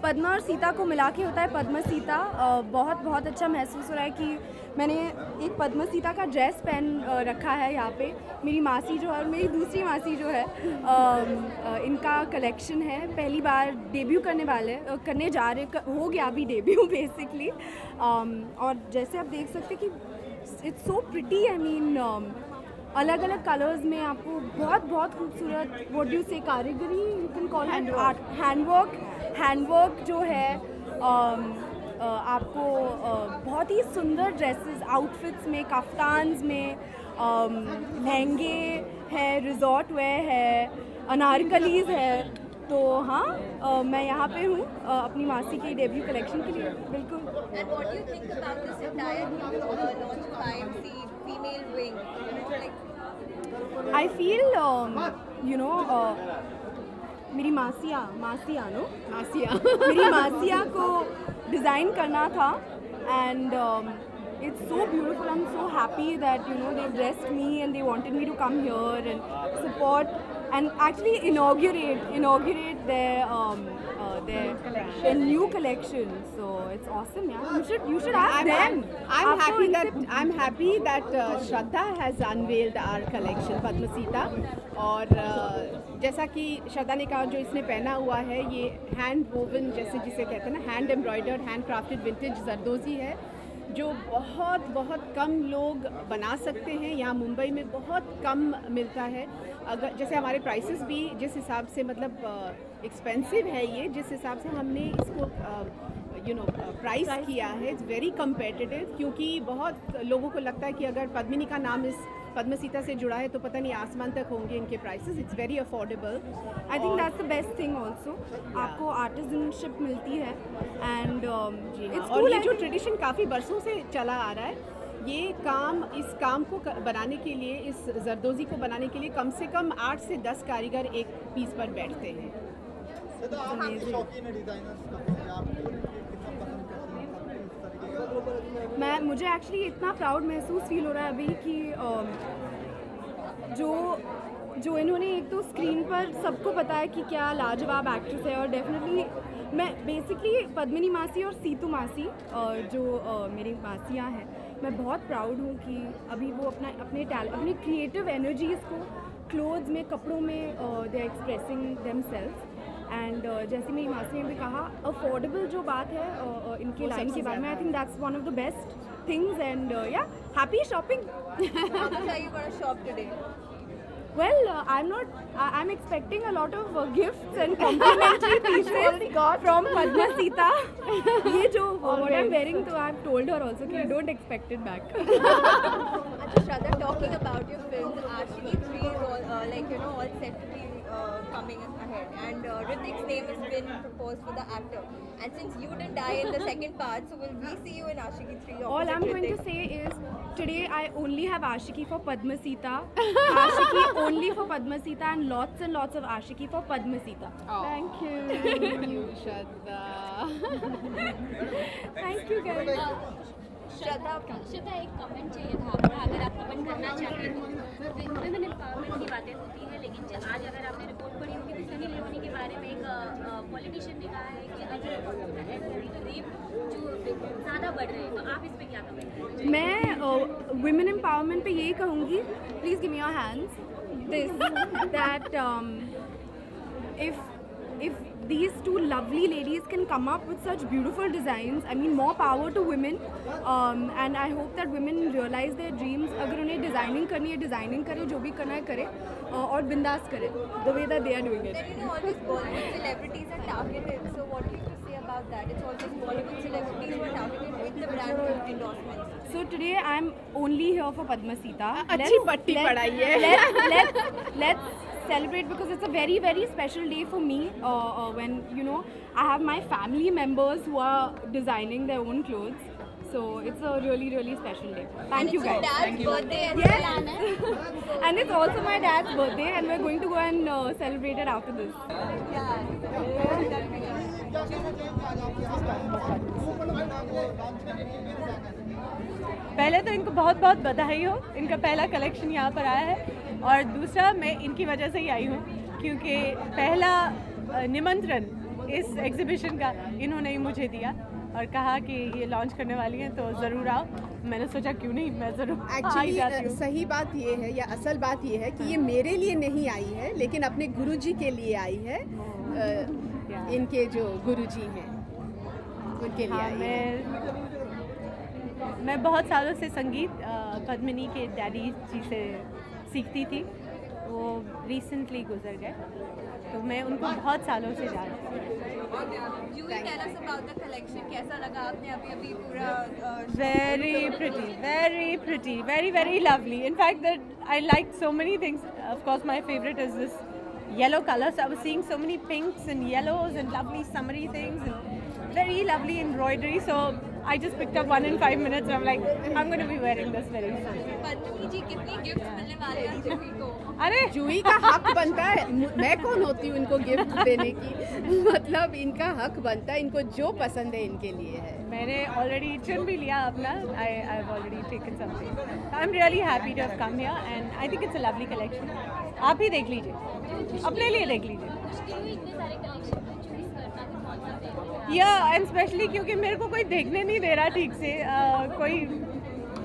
पद्मा और सीता को मिला के होता है पद्म सीता। बहुत बहुत अच्छा महसूस हो रहा है कि मैंने एक पद्म सीता का ड्रेस पहन रखा है यहाँ पे। मेरी मासी जो है और मेरी दूसरी मासी जो है इनका कलेक्शन है, पहली बार डेब्यू करने जा रहे, हो गया अभी डेब्यू बेसिकली। और जैसे आप देख सकते कि it's so pretty, I mean अलग अलग कलर्स में आपको बहुत खूबसूरत व्हाट डू से कारीगरी, you can call it art, handwork जो है आपको बहुत ही सुंदर ड्रेसेस, आउटफिट्स में, कफ्तान्स में, लहंगे है, रिजॉर्ट वेयर है, अनारकलीज है। तो हाँ, मैं यहाँ पे हूँ अपनी मासी की डेब्यू कलेक्शन के लिए। बिल्कुल। And what do you think about this entire new launch of IMC female wing? I feel you know मेरी मासिया मेरी मासिया को डिज़ाइन करना था, and it's so beautiful. I'm so happy that they dressed me and they wanted me to come here and support and actually inaugurate their new collection. So it's awesome. Yeah, you should ask them. I'm happy that Shraddha has unveiled our collection Padma Sita. और जैसा कि श्रद्धा ने कहा, जो इसने पहना हुआ है ये हैंड वोवन, जैसे जिसे कहते हैं ना, hand embroidered, handcrafted vintage zardozi है, जो बहुत कम लोग बना सकते हैं। यहाँ मुंबई में बहुत कम मिलता है। अगर जैसे हमारे प्राइसेस भी जिस हिसाब से मतलब एक्सपेंसिव है ये, जिस हिसाब से हमने इसको प्राइस किया है, इट्स वेरी कम्पेटिटिव, क्योंकि बहुत लोगों को लगता है कि अगर पद्मिनी का नाम इस पद्म सीता से जुड़ा है तो पता नहीं आसमान तक होंगे इनके prices. It's very affordable. I think that's the best thing also, आपको आर्टिजनशिप मिलती है एंड और ये जो ट्रेडिशन काफ़ी बरसों से चला आ रहा है, ये काम, इस काम को बनाने के लिए, इस जरदोजी को बनाने के लिए कम से कम 8 से 10 कारीगर एक पीस पर बैठते हैं। मुझे एक्चुअली इतना प्राउड महसूस फील हो रहा है अभी कि जो इन्होंने, एक तो स्क्रीन पर सबको पता है कि क्या लाजवाब एक्ट्रेस है, और डेफिनेटली मैं बेसिकली पद्मिनी मासी और सीतू मासी जो मेरी मासियाँ हैं, मैं बहुत प्राउड हूँ कि अभी वो अपनी क्रिएटिव एनर्जीज़ को क्लोथ्स में, कपड़ों में they are expressing themselves. And जैसे मेरी मासी ने भी कहा, अफोर्डेबल जो बात है इनके लाइन के बारे में, I think that's one of the best things. And yeah, happy shopping. Well, I'm expecting a lot of gifts and complimentary pieces from Padma Sita. ये जो what I'm wearing, तो I've told her also कि don't expect it back. Shraddha, talking about your film, Ashiki 3 is all, all set to be coming ahead, and Hrithik's name has been proposed for the actor. And since you didn't die in the second part, so will we see you in Ashiki 3? All I'm going to say is, today I only have Ashiki for Padma Sita. Ashiki only for Padma Sita, and lots of Ashiki for Padma Sita. Oh. Thank you. Thank you, Shraddha. Thank you guys. श्रद्धा, एक comment चाहिए था आपका, अगर आप comment करना चाहते तो। Women empowerment की बातें होती हैं, लेकिन आज अगर आपने रिपोर्ट पढ़ी होगी तो सनी लियोनी के बारे में एक पॉलिटिशियन ने कहा है कि अगर रेप जो ज़्यादा बढ़ रहे हैं, तो आप इस पर क्या कमेंट करेंगे? मैं विमेन एम्पावरमेंट पे यही कहूँगी, please give me your hands, that if these two lovely ladies can come up with such beautiful designs, I mean, more power to women, and I hope that women realize their dreams. अगर उन्हें designing करनी है, designing करें, जो भी करना है करें, और बिंदास करें, the way that they are doing it. Then all these Bollywood celebrities are targeted, so what do you have to say about that? It's always Bollywood celebrities who are targeted with the brand endorsements. So today I'm only here for Padma Sita. अच्छी पट्टी पढ़ाई है। Let's celebrate, because it's a very special day for me, when I have my family members who are designing their own clothes, so it's a really special day. Thank you guys. Dad's birthday as Yes. And it's also my dad's birthday, and we're going to go and celebrate it after this. पहले तो इनको बहुत बधाई हो, इनका पहला collection यहाँ पर आया है, और दूसरा मैं इनकी वजह से ही आई हूँ, क्योंकि पहला निमंत्रण इस एग्जीबिशन का इन्होंने ही मुझे दिया और कहा कि ये लॉन्च करने वाली हैं तो ज़रूर आओ। मैंने सोचा क्यों नहीं, मैं ज़रूर आ ही जाती एक्चुअली हूँ। सही बात ये है या असल बात ये है कि ये मेरे लिए नहीं आई है, लेकिन अपने गुरुजी के लिए आई है। इनके जो गुरुजी हैं उनके लिए हाँ, आई है। मैं बहुत सालों से संगीत पद्मिनी के डैडी जी से सीखती थी। वो रिसेंटली गुजर गए, तो मैं उनको बहुत सालों से जानती हूँ। You will tell us about the collection. कैसा लगा आपने अभी पूरा Very pretty, very lovely. In fact, that I liked so many things. Of course, my favorite is this yellow color. So I was seeing so many pinks and yellows and lovely summery things and very lovely embroidery. So I just picked up one in 5 minutes and I'm like, I'm going to be wearing this very soon. Padmini जी कितनी gift मिलने वाले हैं जूही को? अरे जूही का हक बनता है। मैं कौन होती हूँ इनको गिफ्ट देने की? मतलब इनका हक बनता है, इनको जो पसंद है इनके लिए है। मैंने ऑलरेडी चुन भी लिया अपना। I have already taken something. I'm really happy to have come here and I think it's a lovely collection. आप ही देख लीजिए, अपने लिए देख लीजिए। मुश्किल हुई इतने सारे कलेक्शन में चूज करना कि कौन सा फेवरेट है। या एंड स्पेशली क्योंकि मेरे को कोई देखने नहीं दे रहा ठीक से। कोई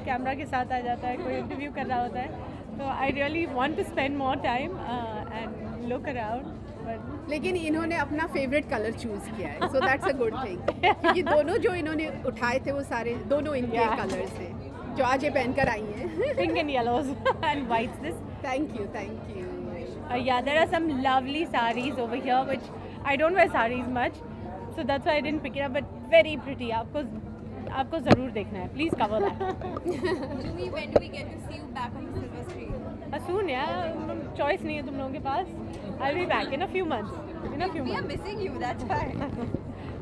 कैमरा के साथ आ जाता है, कोई इंटरव्यू कर रहा होता है, तो I really want to spend more time and look around. But लेकिन इन्होंने अपना फेवरेट कलर चूज किया है, so that's a good thing. क्योंकि दोनों जो इन्होंने उठाए थे वो सारे दोनों इनके Yeah. कलर्स हैं जो आज ये पहनकर आई हैं। Pink and yellows and whites this. Thank you, thank you. Yeah, there are some lovely sarees over here, which I don't wear sarees much, so that's why I didn't pick it up. But very pretty. आपको ज़रूर देखना है. Please cover that. Juhi, when do we get to see you back on the silver screen? Soon, yeah. Choice नहीं है तुम लोगों के पास. I'll be back in a few months. In a few We are months. missing you, that's why.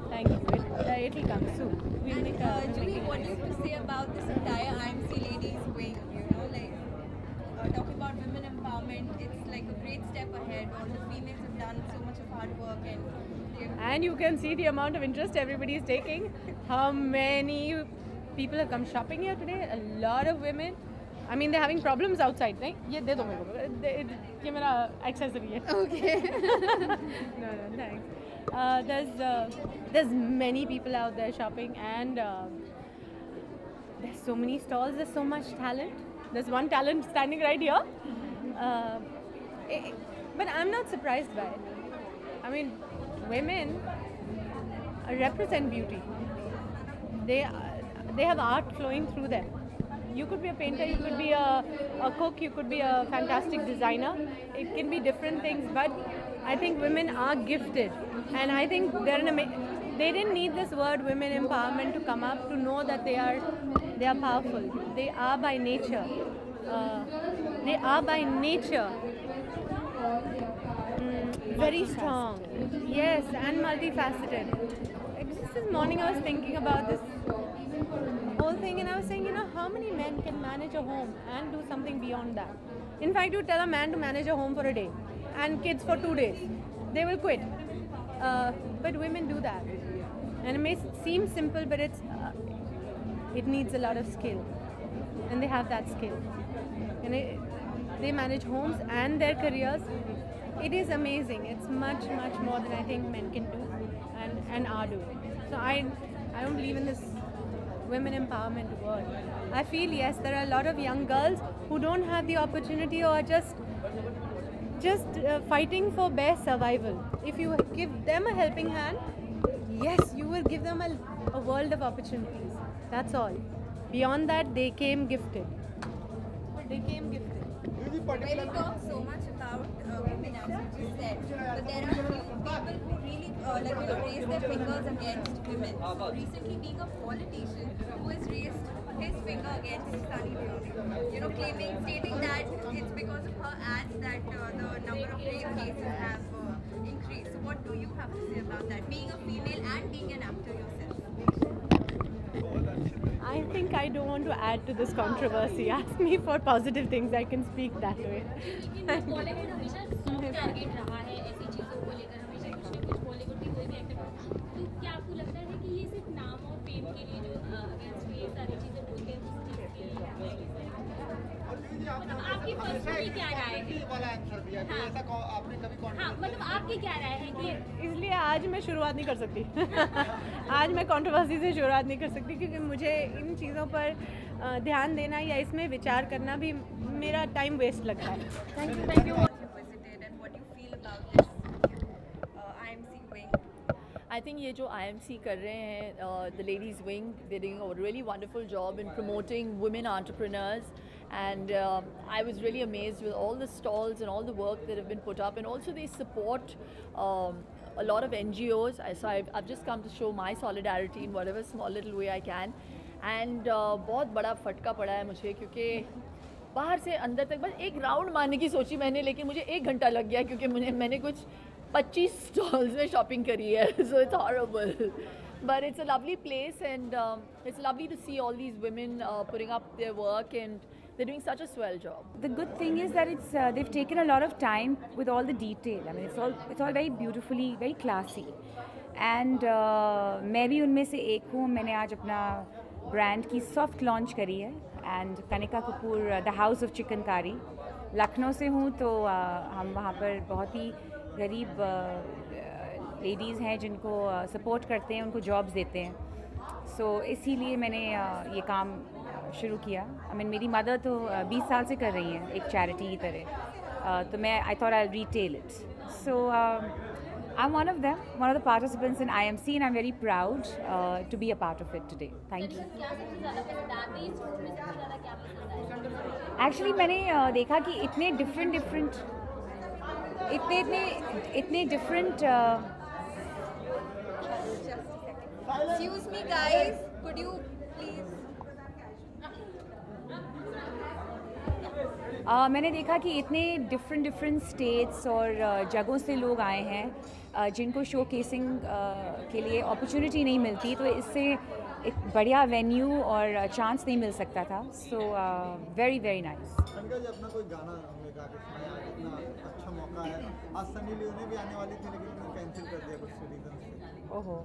Thank you. It'll come soon. We'll make a. Juhi, what do you have to say about this entire IMC ladies wing? You know, like talking about women empowerment, it's like a great step ahead. All the females have done so much of hard work And you can see the amount of interest everybody is taking. How many people have come shopping here today? A lot of women. I mean, they're having problems outside, right? ये दे दो मेरे को. ये मेरा accessory है. Okay. No, thanks. There's many people out there shopping, and there's so many stalls. There's so much talent. There's one talent standing right here. But I'm not surprised by it. I mean, women represent beauty. They have art flowing through them. You could be a painter, you could be a cook, you could be a fantastic designer. It can be different things, but I think women are gifted, and I think they didn't need this word women empowerment to come up to know that they are powerful. They are by nature. Very strong. Yes, and multifaceted. Just this morning I was thinking about this whole thing, and I was saying, how many men can manage a home and do something beyond that? In fact, you tell a man to manage a home for a day and kids for 2 days, they will quit. But women do that, and it may seem simple, but it needs a lot of skill, and they have that skill, and they manage homes and their careers. It is amazing. It's much more than I think men can do and are doing. So I don't believe in this women empowerment word. I feel, yes, there are a lot of young girls who don't have the opportunity or just fighting for bare survival. If you give them a helping hand, yes, you will give them a world of opportunities. That's all. Beyond that, they came gifted. Well, we talk so much about women, as you said, but there are few people who really raise their fingers against women. So recently, being a politician who has raised his finger against Sunny Leone, stating that it's because of her ads that the number of rape cases have increased. So what do you have to say about that, being a female and being an actor yourself? I think I don't want to add to this controversy. Ask me for positive things, I can speak that way. लेकिन बॉलीवुड हमेशा soft target रहा है ऐसी चीज़ों को लेकर, हमेशा कुछ न कुछ बॉलीवुड की कोई भी एक्टर। तो क्या आपको लगता है कि ये सिर्फ नाम और फेम के लिए जो अगेंस्ट ये सारी चीज़ें बोलते हैं उस चीज़ के लिए? मतलब आपकी पर्सनली क्या राय है? हाँ, मतलब आपकी क्या राय है कि इसलिए आज मैं शुरुआत नहीं कर सकती आज मैं कंट्रोवर्सी से शुरुआत नहीं कर सकती, क्योंकि मुझे इन चीज़ों पर ध्यान देना या इसमें विचार करना भी मेरा टाइम वेस्ट लगता है। Thank you. Visited and what you feel about this IMC wing? I think ये जो IMC कर रहे हैं, the ladies wing, they're doing a really wonderful job in promoting women entrepreneurs, and I was really amazed with all the stalls and all the work that have been put up, and also they support a lot of NGOs. So I've just come to show my solidarity in whatever small little way I can, and बहुत बड़ा फटका पड़ा है मुझे, क्योंकि बाहर से अंदर तक बस एक राउंड मारने की सोची मैंने, लेकिन मुझे 1 घंटा लग गया, क्योंकि मैंने कुछ 25 स्टॉल्स में शॉपिंग करी है. So it's horrible, but it's a lovely place, and it's lovely to see all these women putting up their work, and they're doing such a swell job. The good thing is that it's they've taken a lot of time with all the detail. I mean, it's all very beautifully, very classy, and मैं भी उनमें से एक हूँ. मैंने आज अपना brand की सॉफ्ट लॉन्च करी है, and Kanika Kapoor the house of chikankari, Lucknow से हूँ. तो हम वहाँ पर बहुत ही गरीब लेडीज़ हैं जिनको सपोर्ट करते हैं, उनको जॉब्स देते हैं. सो इसीलिए मैंने ये काम शुरू किया. आई मीन मेरी मदर तो 20 साल से कर रही हैं एक चैरिटी की तरह. तो मैं I thought I retail it. So I am one of them, one of the participants in IMC, and I am very proud to be a part of it today. Thank you. क्या सबसे ज़्यादा पसंद आता है इस show में? सबसे ज़्यादा क्या पसंद आता है? एक्चुअली मैंने देखा कि इतने different Excuse me, guys. Could you please? मैंने देखा कि इतने डिफरेंट स्टेट्स और जगहों से लोग आए हैं जिनको शो केसिंग के लिए अपॉर्चुनिटी नहीं मिलती, तो इससे एक बढ़िया वेन्यू और चांस नहीं मिल सकता था. So very very nice. Kanika ji, अपना कोई गाना हमने गा के सुनाया, इतना अच्छा मौका है. आज सनी लियोनी भी आने वाली थी, लेकिन उन्होंने कैंसिल कर दिया कुछ रीजन से. ओहो.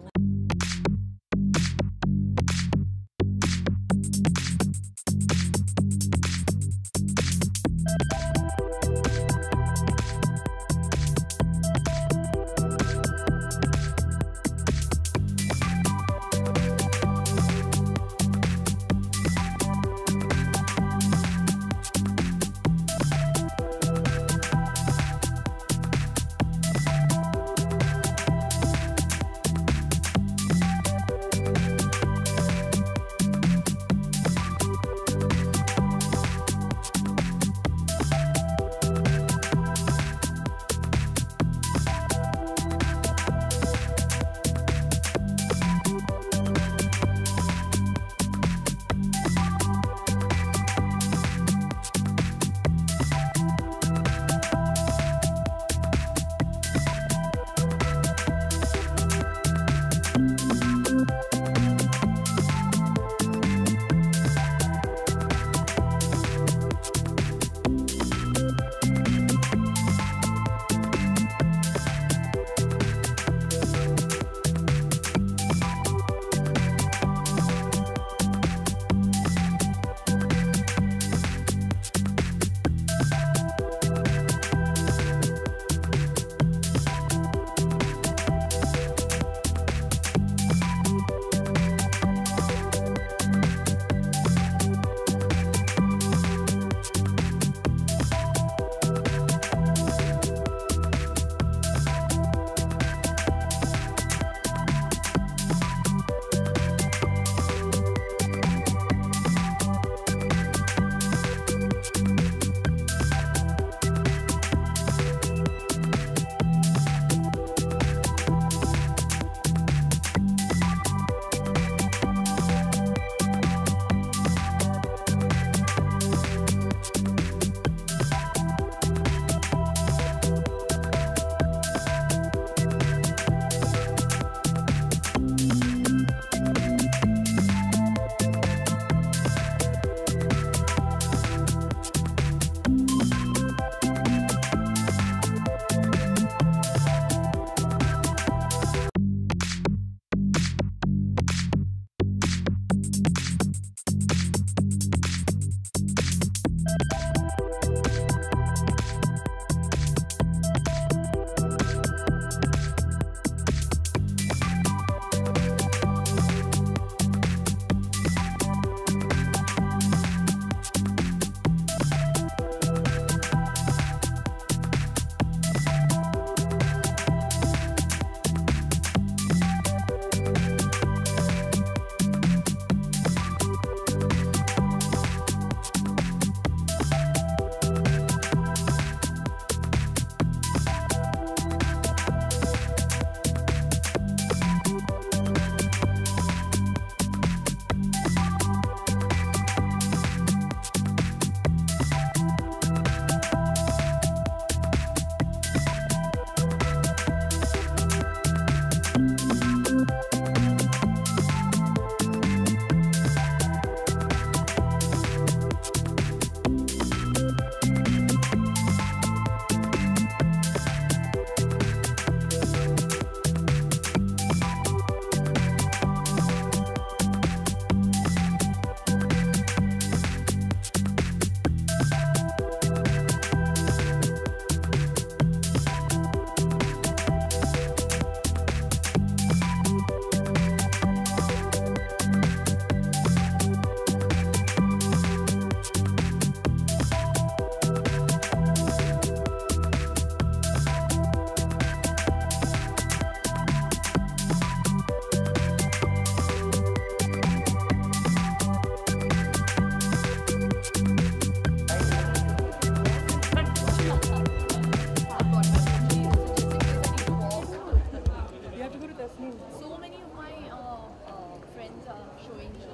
showing the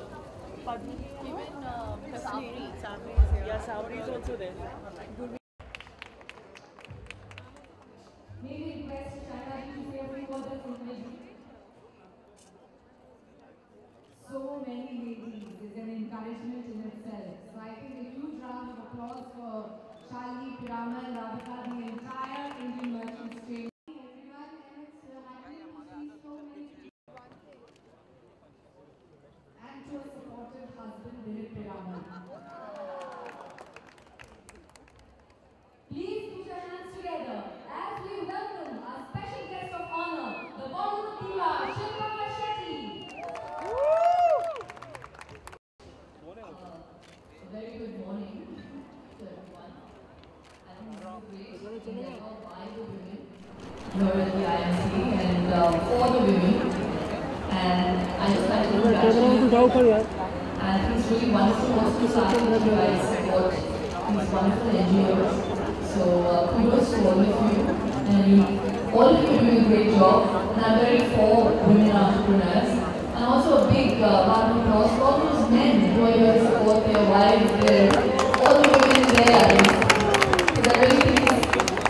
even Sabri. Yeah, Sabri is also there. May we request China to say a few words of information? So many ladies is an encouragement in itself. So I think a huge round of applause for Shalini, Piramal, Radhika, the entire Indian Merchants team. Everyone, and it's happening to see so many people. And to a supportive husband, Dilip Piramal. Please put your hands together as we welcome our special guest of honor, the Bollywood diva, Shilpa Shetty. Very good morning to everyone. I think it's great endeavor by the women here at the IMC and for the women. And I just like to congratulate. And it's really wonderful also to start with you guys support these wonderful NGOs. So kudos to all of you. And all of you are doing a great job. And I'm very for women entrepreneurs. And also a big round of applause for all those men who are here to support their wives, all the women in their lives. Because I really think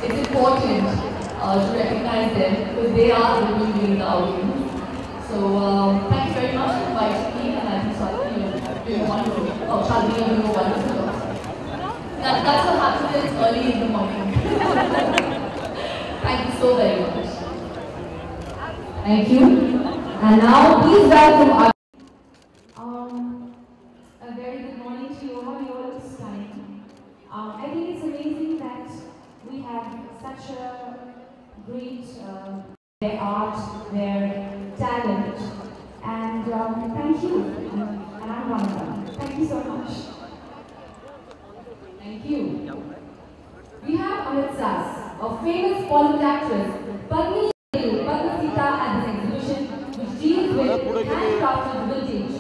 it's important to recognize them because they are the women doing the outing. So thank you very much for inviting me, and I think Shalini, you're doing wonderful. Oh, Shalini, you're doing a wonderful job. That's what happens early in the morning. Thank you so very much. Thank you. And now please welcome our a very good morning to you all. You all look stunning. I think it's amazing that we have such a great their art, their talent, and thank you. And I'm one of them. Thank you so much. Thank you. We have Amit Sas, a famous Bollywood actress, Padma Sita at this exhibition, which deals with handcrafted vintage.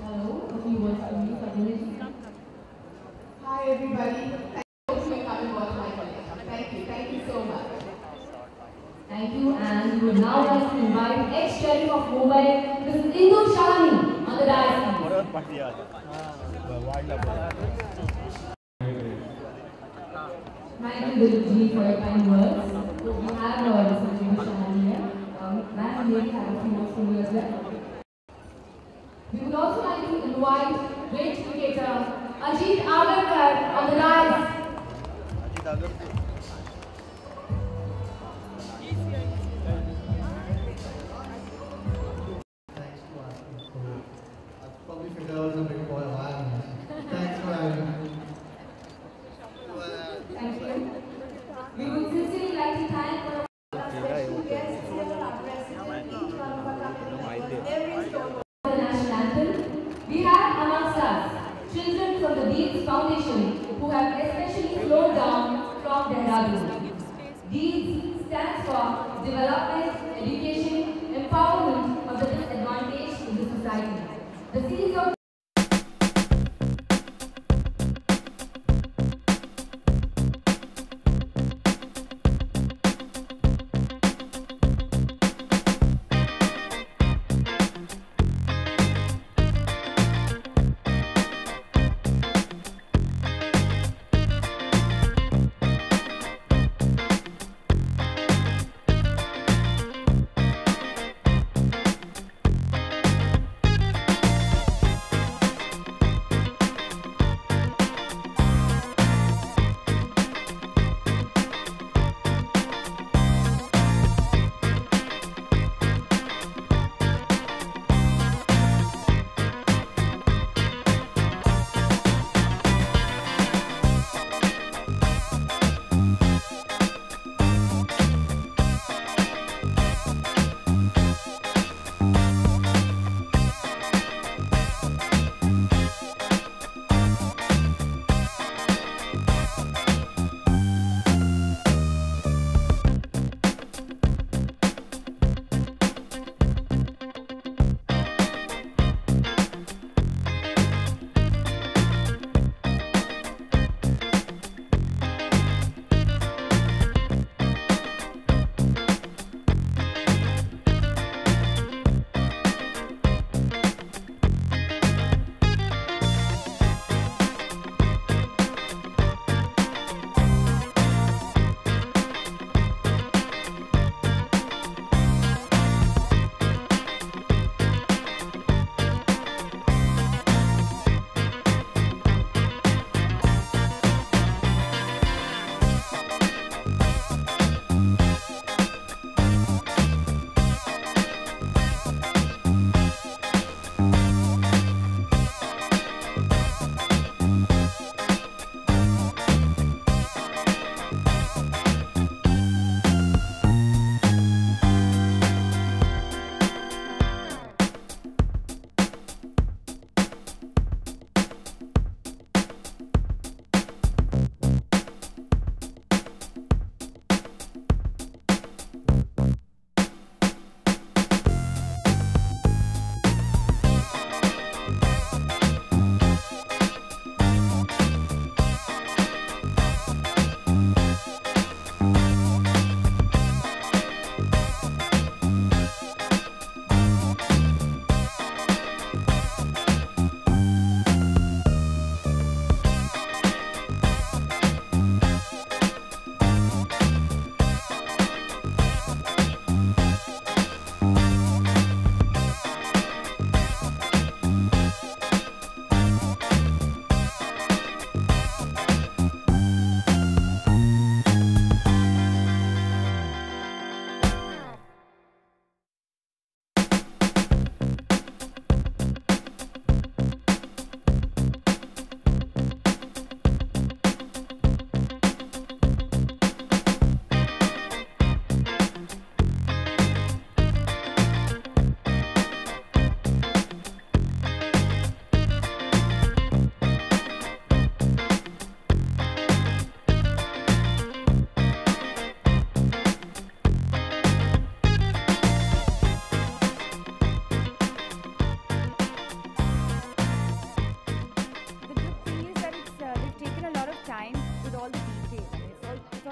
Hello, a few words from you, Padma. Hi everybody. Thank you for coming watch my collection. Thank you so much. Thank you, and we would now like to invite ex-sheriff of Mumbai, Mrs. Indu Shalini, on the dais. Thank you, Dilipji, for your kind words. We have Mrs. Indu Shalini here. Ma'am, we may have a few words from you as well. We would also like to invite great cricketer Ajit Agarkar on the dais. Probably figure out a bit more environment. Thanks for having me. Thank you. We would sincerely like to thank our special guests here, our president, each one of our companies, every store. The national anthem. We have amongst us children from the Deeds Foundation who have especially flown down from Dehradun. Deeds stands for Development, Education, Empowerment of the Disadvantaged in the Society. The series of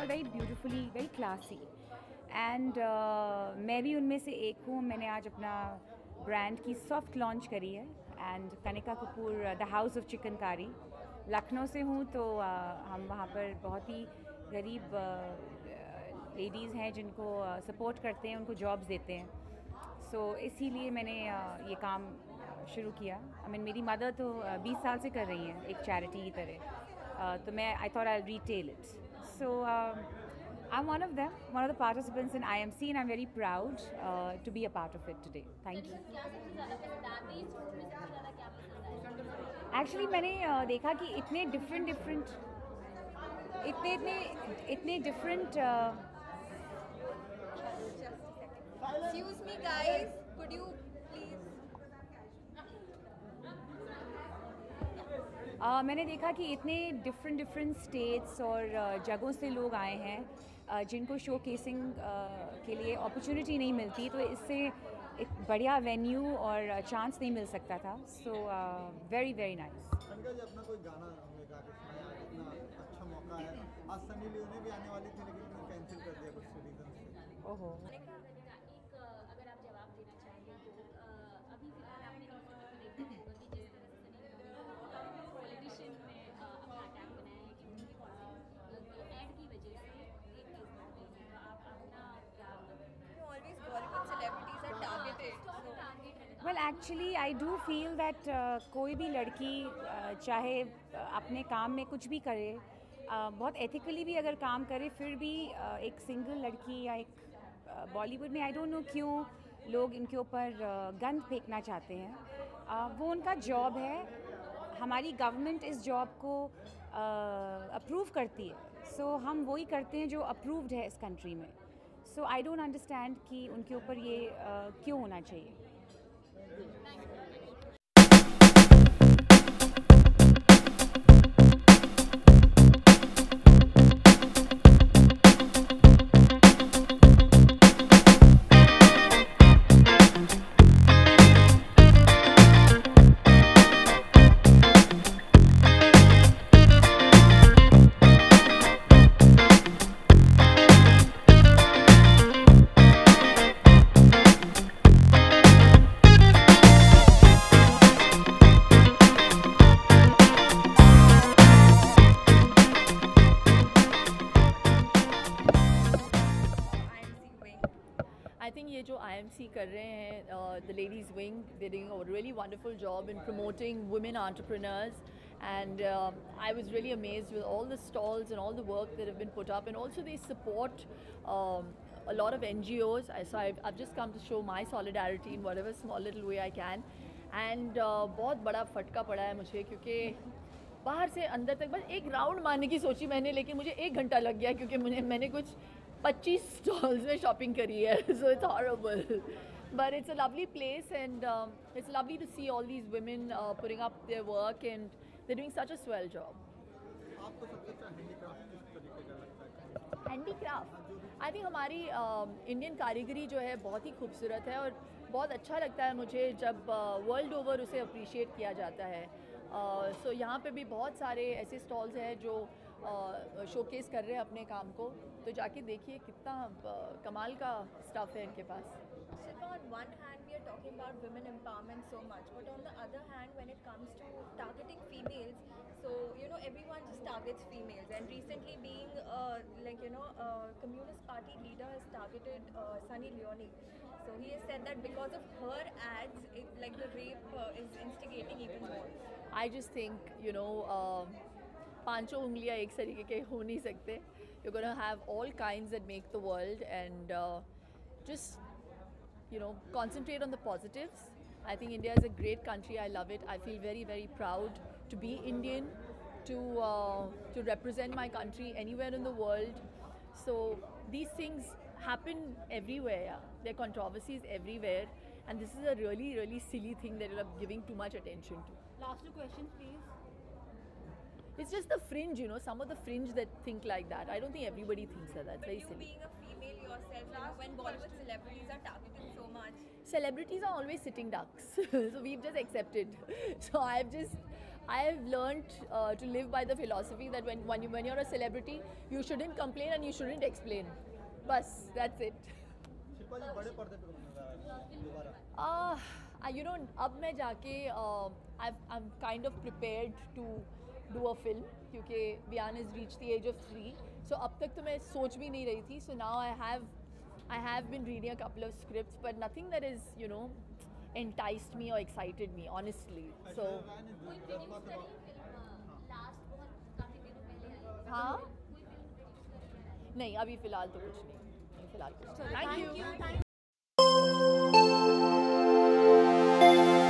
all very beautifully, very classy. And मैं भी उनमें से एक हूँ. मैंने आज अपना brand की सॉफ्ट लॉन्च करी है. And Kanika Kapoor, the house of chikankari, Lucknow से हूँ. तो हम वहाँ पर बहुत ही गरीब लेडीज़ हैं जिनको सपोर्ट करते हैं, उनको जॉब्स देते हैं. सो इसीलिए मैंने ये काम शुरू किया. मेरी मदर तो 20 साल से कर रही हैं एक चैरिटी की तरह. तो मैं I thought I retail it. So I am one of them, one of the participants in IMC, and I'm very proud to be a part of it today. Thank you. Actually मैंने देखा कि इतने different इतने different Excuse me, guys. Could you please? मैंने देखा कि इतने different states और जगहों से लोग आए हैं जिनको शो केसिंग के लिए अपॉर्चुनिटी नहीं मिलती. तो इससे एक बढ़िया वेन्यू और चांस नहीं मिल सकता था. So very very nice. Kanika ji, अपना कोई गाना हमें गा के सुनाया, इतना अच्छा मौका है. आज सनी लियोनी भी आने वाली थी लेकिन उन्होंने कैंसिल कर दिया कुछ रीजन से. ओहो. अगर आप जवाब देना चाहेंगे तो अभी फिलहाल आपने देखा होगा कि जिस तरह से पॉलिटिशियन ने अपना अटैक बनाया है कि उनकी एड की वजह से एक केस बन गई है. तो आप अपना क्या Always Bollywood celebrities are targeted. Well actually I do feel that कोई भी लड़की चाहे अपने काम में कुछ भी करे, बहुत एथिकली भी अगर काम करे, फिर भी एक सिंगल लड़की या एक बॉलीवुड में आई डोंट नो क्यों लोग इनके ऊपर गन फेंकना चाहते हैं. वो उनका जॉब है. हमारी गवर्नमेंट इस जॉब को अप्रूव करती है. सो हम वही करते हैं जो अप्रूव्ड है इस कंट्री में. सो आई डोंट अंडरस्टैंड कि उनके ऊपर ये क्यों होना चाहिए. I think ये जो IMC कर रहे हैं, the ladies wing, they're doing a really wonderful job in promoting women entrepreneurs, and I was really amazed with all the stalls and all the work that have been put up, and also they support a lot of NGOs. So I've just come to show my solidarity in whatever small little way I can, and बहुत बड़ा फटका पड़ा है मुझे, क्योंकि बाहर से अंदर तक बस एक राउंड मारने की सोची मैंने, लेकिन मुझे 1 घंटा लग गया क्योंकि मैंने कुछ 25 स्टॉल्स में शॉपिंग करी है. So it's horrible, but it's a lovely place, and it's lovely to see all these women putting up their work, and they doing such a swell job. आपको सबसे अच्छा हैंडीक्राफ्ट किस तरीके का लगता है? हैंडीक्राफ्ट आई थिंक हमारी Indian कारीगरी जो है बहुत ही खूबसूरत है, और बहुत अच्छा लगता है मुझे जब वर्ल्ड ओवर उसे अप्रिशिएट किया जाता है. सो यहाँ पे भी बहुत सारे ऐसे स्टॉल्स हैं जो शोकेस कर रहे हैं अपने काम को, तो जाके देखिए कितना कमाल का स्टफ है इनके पास. Shilpa, on one hand we are talking about women empowerment so much, but on the other hand when it comes to targeting females, so everyone just targets females, and recently being Communist Party leader has targeted Sunny Leone. So he has said that because of her ads, the rape is instigating even more. I just think पांचों उंगलियां एक तरीके के हो नहीं सकते. You're going to have all kinds that make the world, and just concentrate on the positives. I think India is a great country. I love it. I feel very, very proud to be Indian, to represent my country anywhere in the world. So these things happen everywhere. There are controversies everywhere, and this is a really, really silly thing that you're giving too much attention to. Last 2 questions, please. It's just the fringe, some of the fringe that think like that. I don't think everybody thinks like that. It's very You silly. being a female yourself, when Bollywood celebrities are targeted so much. Celebrities are always sitting ducks. So we've just accepted. So I've just I've learned to live by the philosophy that when you're a celebrity, you shouldn't complain and you shouldn't explain. Bas, that's it. Shilpa जी बड़े पर्दे पे दोबारा You know, अब मैं जाके I'm kind of prepared to do a film क्योंकि Vian has reached the age of 3. So अब तक तो मैं सोच भी नहीं रही थी. So now I have been reading a couple of scripts, but nothing that is, you know, enticed me or excited me, honestly. So हाँ नहीं अभी फ़िलहाल तो कुछ नहीं फ़िलहाल कुछ नहीं. Thank you.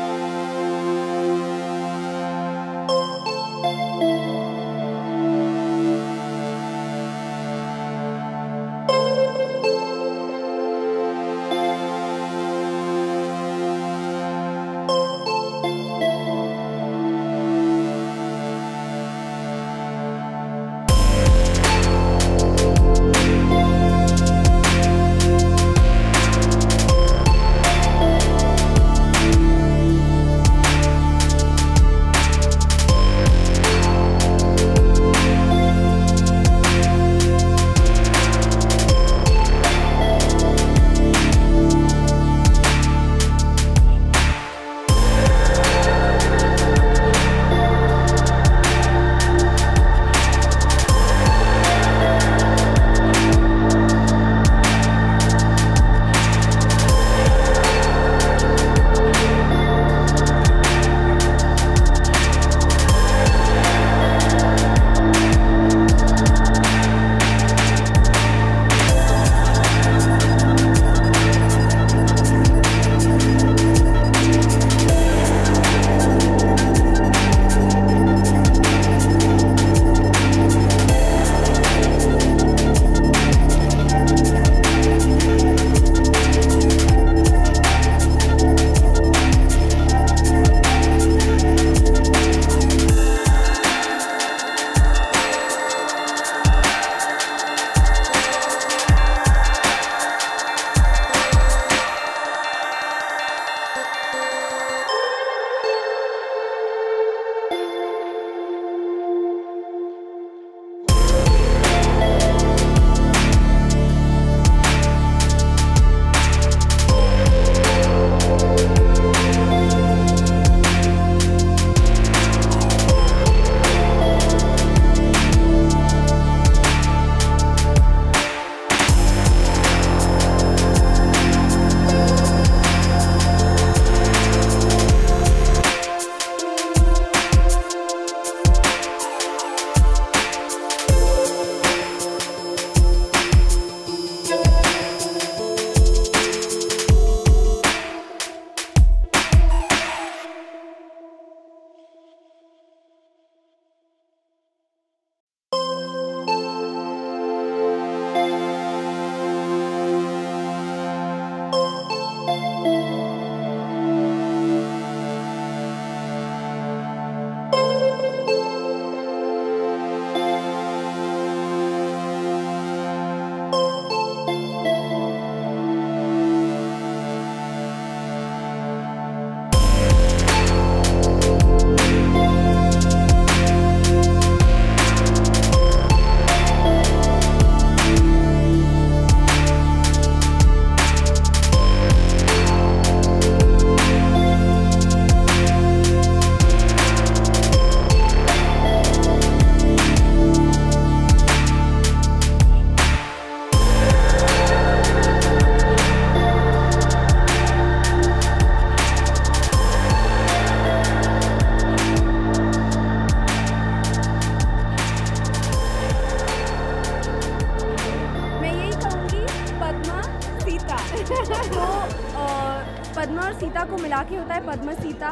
पद्मा और सीता को मिला के होता है पद्म सीता।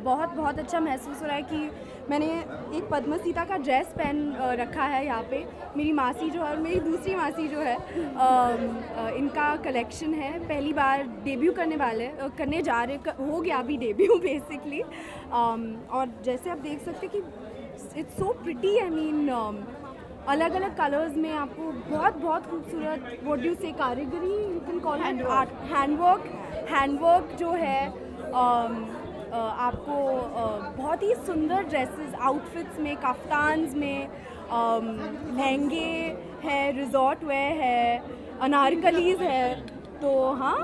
बहुत अच्छा महसूस हो रहा है कि मैंने एक पद्म सीता का ड्रेस पहन रखा है यहाँ पे। मेरी मासी जो है और मेरी दूसरी मासी जो है इनका कलेक्शन है, पहली बार डेब्यू करने जा रहे, हो गया अभी डेब्यू बेसिकली। और जैसे आप देख सकते हैं कि it's so pretty, I mean अलग अलग कलर्स में आपको बहुत खूबसूरत व्हाट डू से कारीगरी, you can call it art, handwork जो है आपको बहुत ही सुंदर ड्रेसेस आउटफिट्स में, कफ्तान्स में, लहंगे है, रिजॉर्ट वेयर है, अनारकलीज है। तो हाँ,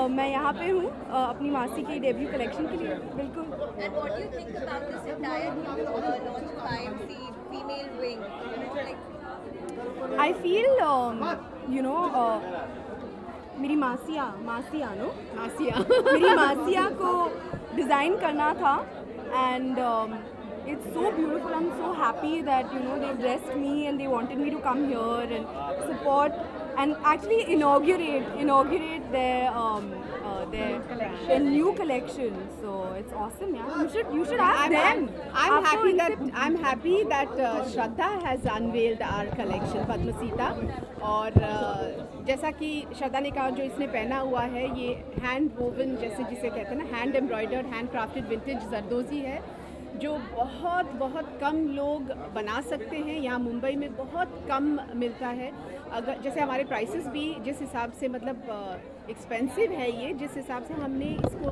मैं यहाँ पे हूँ अपनी मासी की डेब्यू कलेक्शन के लिए। बिल्कुल। And what do you think about this entire new launch of IMC female wing? You know, like I feel you know मेरी मासिया मेरी मासिया को डिज़ाइन करना था and it's so beautiful. I'm so happy that they dressed me and they wanted me to come here and support and actually inaugurate their new collection. So it's awesome, yeah. You should ask them. I'm happy that Shraddha has unveiled our collection Padmasita और जैसा कि श्रद्धा ने कहा, जो इसने पहना हुआ है ये हैंड वोवन जैसे जिसे कहते हैं ना, hand embroidered handcrafted vintage zardozi है, जो बहुत कम लोग बना सकते हैं। यहाँ मुंबई में बहुत कम मिलता है। अगर जैसे हमारे प्राइसेस भी जिस हिसाब से मतलब एक्सपेंसिव है ये, जिस हिसाब से हमने इसको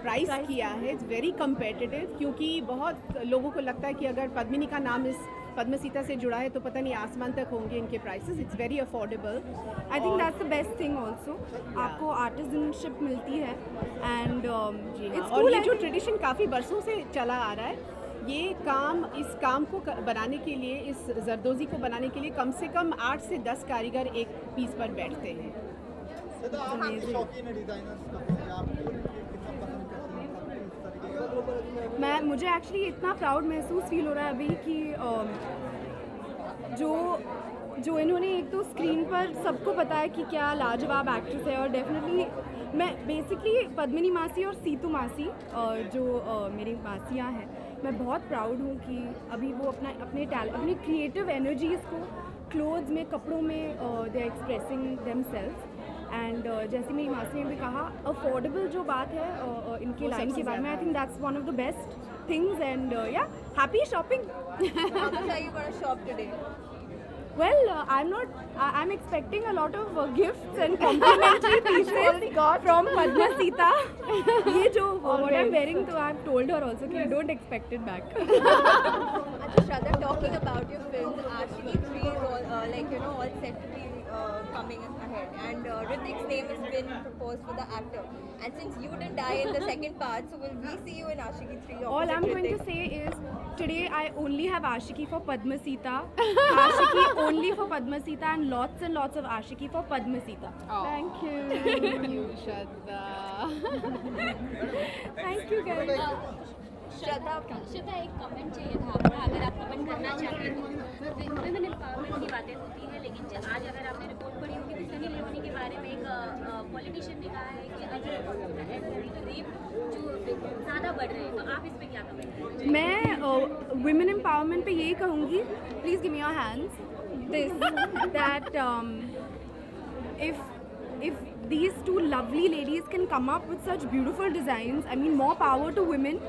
प्राइस किया है, इट्स वेरी कम्पेटिटिव, क्योंकि बहुत लोगों को लगता है कि अगर पद्मिनी का नाम इस पद्मसीता से जुड़ा है तो पता नहीं आसमान तक होंगे इनके prices. It's very affordable. I think that's the best thing also. आपको आर्टिजनशिप मिलती है एंड और ये जो ट्रेडिशन काफ़ी बरसों से चला आ रहा है, ये काम, इस काम को बनाने के लिए, इस जरदोजी को बनाने के लिए कम से कम 8 से 10 कारीगर एक पीस पर बैठते हैं। मुझे एक्चुअली इतना प्राउड महसूस फील हो रहा है अभी कि जो इन्होंने एक तो स्क्रीन पर सबको पता है कि क्या लाजवाब एक्ट्रेस है, और डेफिनेटली मैं बेसिकली पद्मिनी मासी और सीतू मासी जो मेरी मासियाँ हैं, मैं बहुत प्राउड हूँ कि अभी वो अपने अपनी क्रिएटिव एनर्जीज़ को क्लोथ्स में, कपड़ों में they are expressing themselves. And जैसे मेरी मासी ने भी कहा, अफोर्डेबल जो बात है इनकी लाइन के बारे में, I think that's one of the best things and yeah happy shopping. how much are you going to shop today? Well, I'm expecting a lot of gifts and complimentary pieces from Padmasita. ये जो what I'm wearing, so I've told her also कि don't expect it back. Shraddha, talking about your films, Ashiki 3 is all all set to be coming ahead, and Hrithik's name has been proposed for the actor. And since you didn't die in the second part, so will we see you in Ashiki 3? All I'm going to say is, today I only have Ashiki for Padmasita, Ashiki only for Padmasita, and lots of Ashiki for Padmasita. Oh. Thank you. Thank you, Shraddha. Thank you guys. श्रद्धा, एक comment चाहिए था आपको, अगर आप comment करना चाहते हैं तो। विमेन एम्पावरमेंट की बातें होती हैं, लेकिन आज अगर आपने रिपोर्ट पढ़ी होगी तो सनी लियोनी के बारे में एक पॉलिटिशियन ने कहा है कि अगर रेप जो ज़्यादा बढ़ रहे हैं, तो आप इस पर क्या कमेंट करेंगे? मैं विमेन एम्पावरमेंट पे ये कहूँगी, please give me your hands this that if these two lovely ladies can come up with such beautiful designs, I mean more power to women,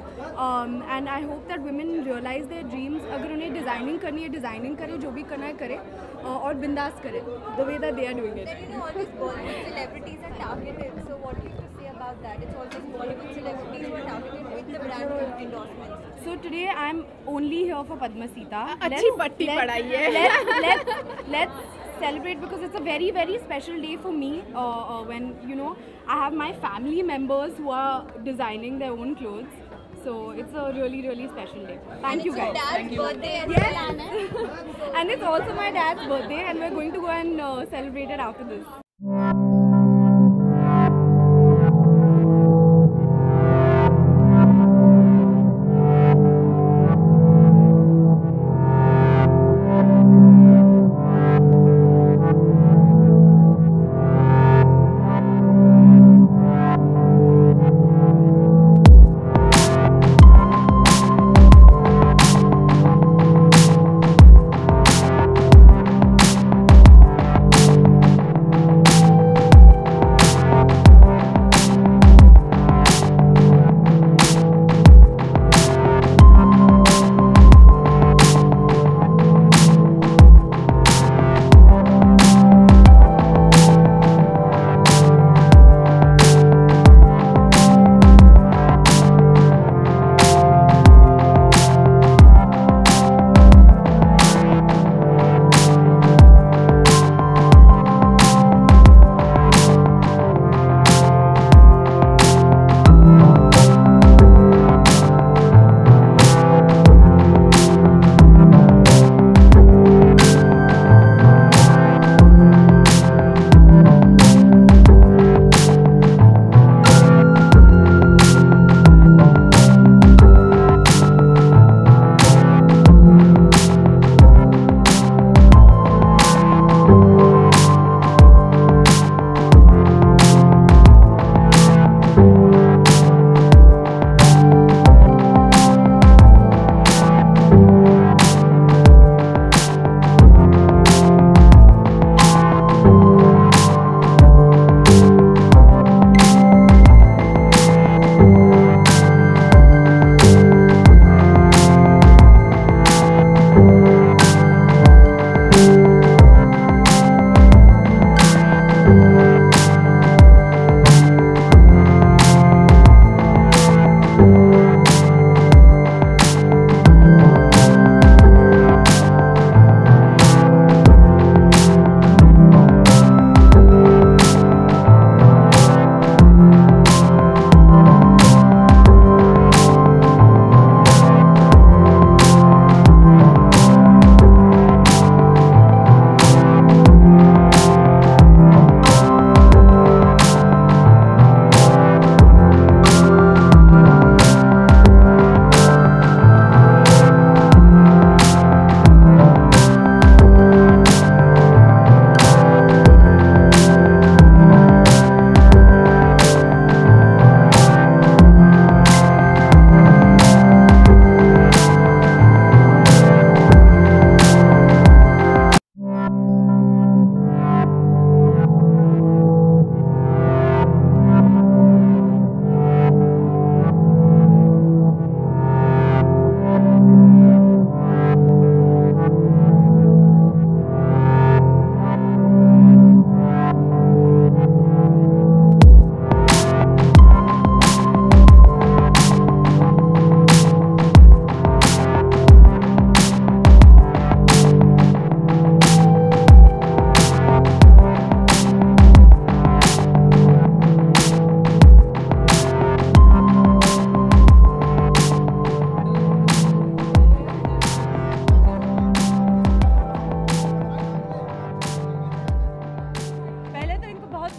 and I hope that women realize their dreams. अगर उन्हें designing करनी है designing करें, जो भी करना है करें, और बिंदास करें the way that they are doing it. Then all these Bollywood celebrities are targeted, so what do you have to say about that? It's all these Bollywood celebrities who are targeted with the brand endorsements. So today I'm only here for Padmasita. अच्छी पट्टी पढ़ाई है। Let's celebrate, because it's a very special day for me when I have my family members who are designing their own clothes. So it's a really special day. Thank you guys. Dad's birthday as Yes. And it's also my dad's birthday, and we're going to go and celebrate it after this.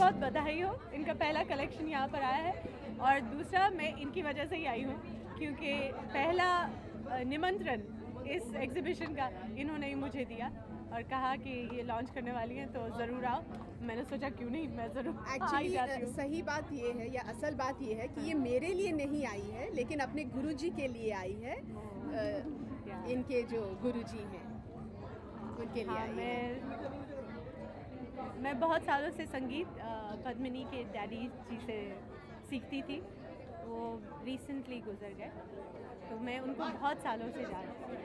बहुत बधाई हो, इनका पहला collection यहाँ पर आया है। और दूसरा, मैं इनकी वजह से ही आई हूँ क्योंकि पहला निमंत्रण इस एग्जीबिशन का इन्होंने ही मुझे दिया और कहा कि ये लॉन्च करने वाली हैं तो ज़रूर आओ। मैंने सोचा क्यों नहीं, मैं ज़रूर एक्चुअली सही बात ये है या असल बात ये है कि ये मेरे लिए नहीं आई है लेकिन अपने गुरुजी के लिए आई है। इनके जो गुरुजी हैं उनके लिए आई है। मैं बहुत सालों से संगीत पद्मिनी के डैडी जी से सीखती थी, वो रिसेंटली गुजर गए, तो मैं उनको बहुत सालों से जानती हूँ।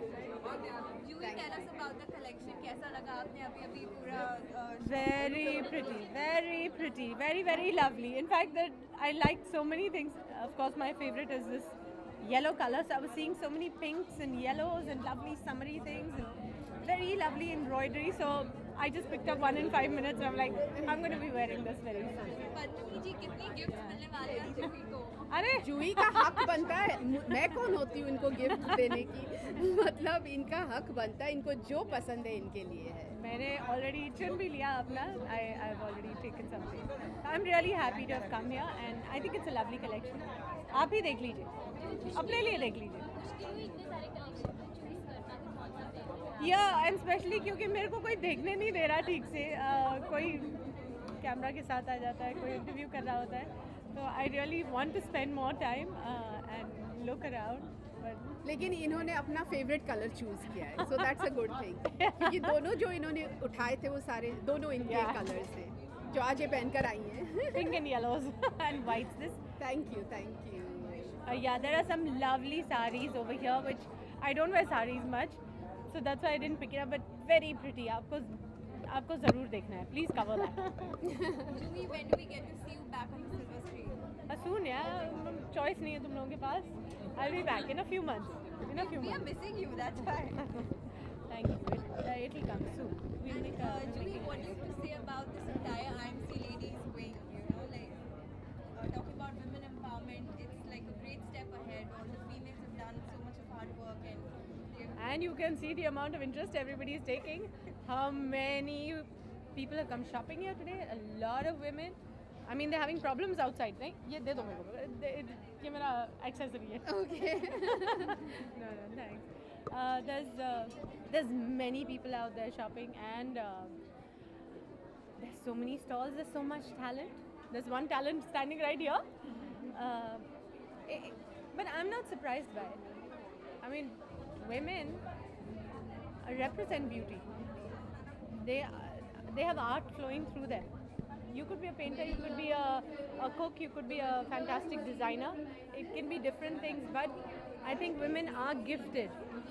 Juhi, tell us about the collection. कैसा लगा आपने अभी पूरा? Very pretty, very lovely. In fact, that I liked so many things. Of course, my favorite is this yellow color. So I was seeing so many pinks and yellows and lovely summery things and very lovely embroidery. So I just picked up one in 5 minutes and I'm like, I'm going to be wearing this very soon. Padmini जी, कितनी gift मिलने वाले हैं जूही को? अरे जूही का हक बनता है, मैं कौन होती हूँ इनको गिफ्ट देने की? मतलब इनका हक बनता है, इनको जो पसंद है इनके लिए है। मैंने ऑलरेडी चुन भी लिया अपना। I have already taken something. I'm really happy to have come here and I think it's a lovely collection. आप ही देख लीजिए, अपने लिए देख लीजिए। या एंड स्पेशली क्योंकि मेरे को कोई देखने नहीं दे रहा ठीक से, कोई कैमरा के साथ आ जाता है, कोई इंटरव्यू कर रहा होता है, तो I really want to spend more time and look around. लेकिन इन्होंने अपना फेवरेट कलर चूज किया है, so that's a good thing. क्योंकि दोनों जो इन्होंने उठाए थे वो सारे दोनों इनके कलर्स थे जो आज ये पहनकर आई हैं। Pink and yellows and whites this. Thank you. Yeah, there are some lovely sarees over here which I don't wear sarees much, so that's why I didn't pick it up, but very pretty. आपको ज़रूर देखना है, please cover that. Juhi, when do we get to see you back on the silver screen? Soon, yeah. Choice नहीं है तुम लोगों के पास. I'll be back in a few months. We are missing you, that's why. Thank you. It'll come soon. We'll make a. Juhi, what do you have to say about this entire IMC ladies wing? You know, like talking about women empowerment, it's like a great step ahead. All the females have done so much of hard work and you can see the amount of interest everybody is taking. How many people have come shopping here today? A lot of women. I mean, they're having problems outside, right? ये दे दो मेरे को, ये मेरा accessory है. Okay. No, thanks. There's many people out there shopping, and there's so many stalls. There's so much talent. There's one talent standing right here. But I'm not surprised by it. I mean, women represent beauty. They have art flowing through them. You could be a painter, you could be a cook, you could be a fantastic designer. It can be different things, but I think women are gifted,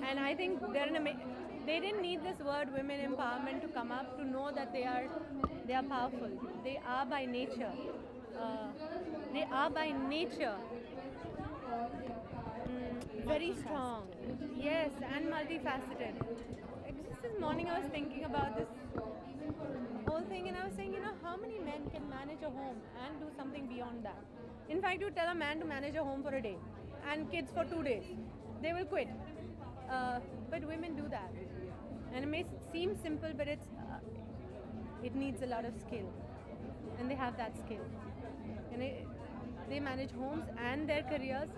and I think they didn't need this word women empowerment to come up to know that they are powerful. They are by nature. Very strong. Yes, and multifaceted. Just this morning I was thinking about this whole thing, and I was saying, how many men can manage a home and do something beyond that? In fact, you tell a man to manage a home for a day and kids for 2 days, they will quit. But women do that, and it may seem simple, but it needs a lot of skill, and they have that skill, and they manage homes and their careers.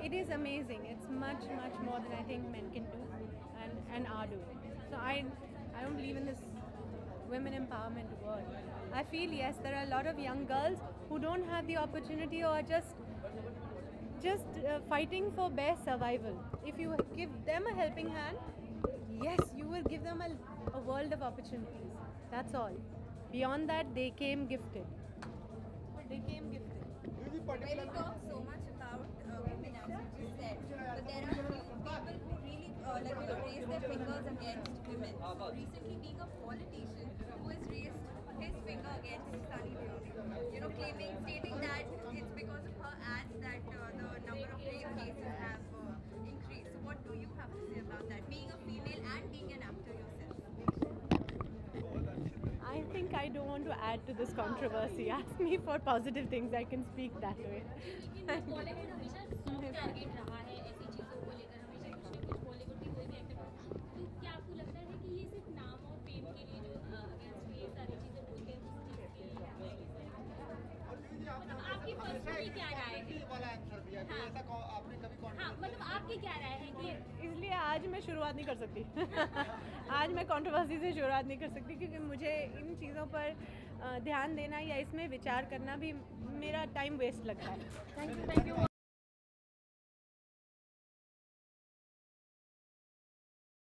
It is amazing. It's much more than I think men can do and are doing. So I don't believe in this women empowerment word. I feel, yes, there are a lot of young girls who don't have the opportunity or are just fighting for bare survival. If you give them a helping hand, yes, you will give them a world of opportunities. That's all. Beyond that, they came gifted. When we talk so much about women, as you said, but there are few people who really raise their fingers against women. Recently, being a politician who has raised his finger against Sunny Leone, stating that it's because of her ads that the number of rape cases have increased. So what do you have to say about that, being a female and being an actor yourself? I think I don't want to add to this controversy. Ask me for positive things, I can speak that way. लेकिन बॉलीवुड हमेशा soft target रहा है ऐसी चीज़ों को लेकर, हमेशा कुछ न कुछ बॉलीवुड की कोई भी एक्टर, तो क्या आपको लगता है कि ये सिर्फ नाम और फेम के लिए जो अगेंस्ट ये सारी चीज़ें बोलते हैं उस चीज़ के लिए? आपकी क्या राय है? वाला आंसर दिया कि ऐसा आपने कभी हाँ, मतलब आपकी क्या राय है कि इसलिए आज मैं शुरुआत नहीं कर सकती आज मैं कंट्रोवर्सी से शुरुआत नहीं कर सकती, क्योंकि मुझे इन चीज़ों पर ध्यान देना या इसमें विचार करना भी मेरा टाइम वेस्ट लगता है। Thank you